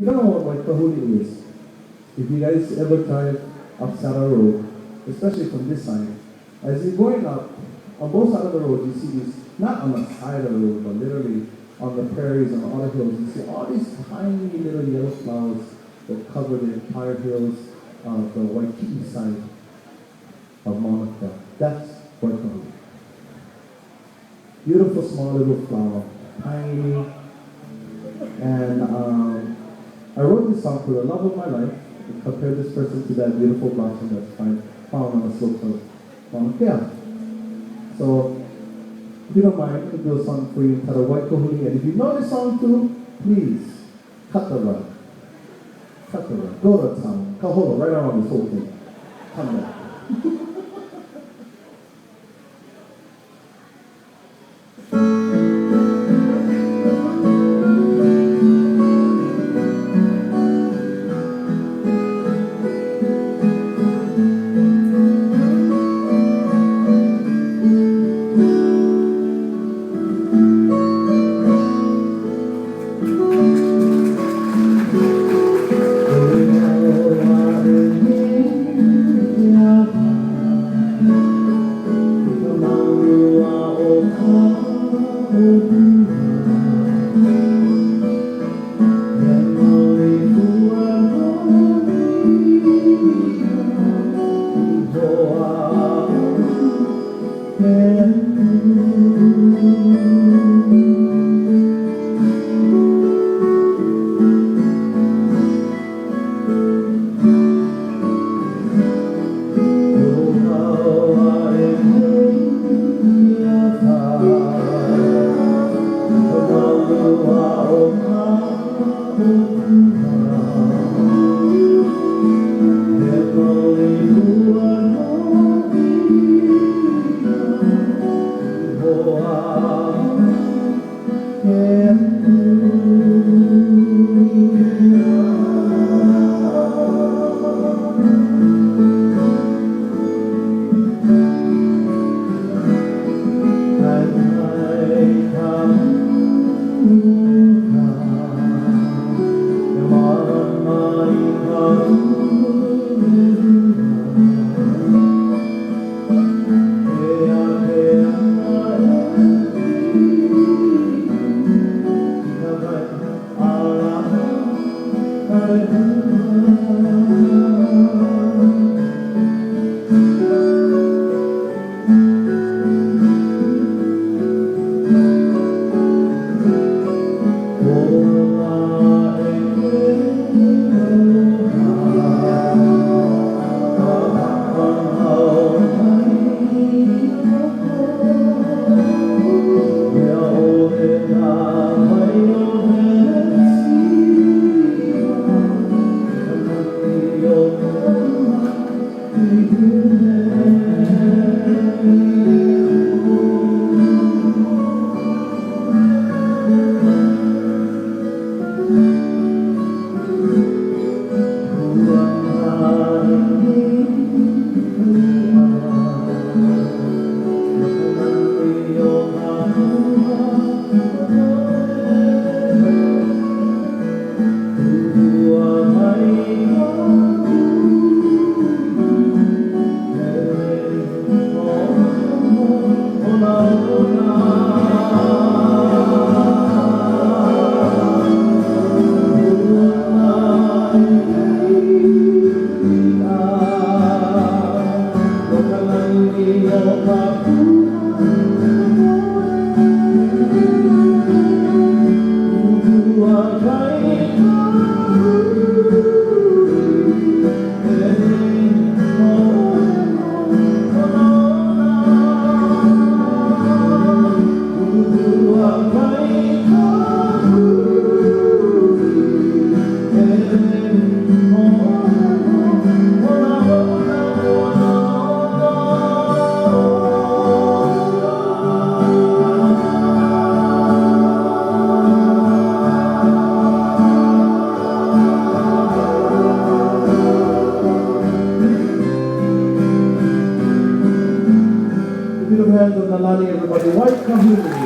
You don't know what white kahuli is. If you guys ever drive up Sarah Road, especially from this side, as you're going up, on both sides of the road, you see these, not on the side of the road, but literally on the prairies and all the hills, you see all these tiny little yellow flowers that cover the entire hills of the Waikiki side of Monica. That's white kahuli. Beautiful small little flower, tiny, and I wrote this song for the love of my life and compared this person to that beautiful blossom that's found on the slopes of Mauna Kea. So, if you don't mind, I'm going to do a song for you entitled White Kahuli. And if you know this song too, please cut the rug. Cut the rug. Go to town. Kahola, right around this whole thing. Come back. Hands of Nalani, everybody. White Kahuli.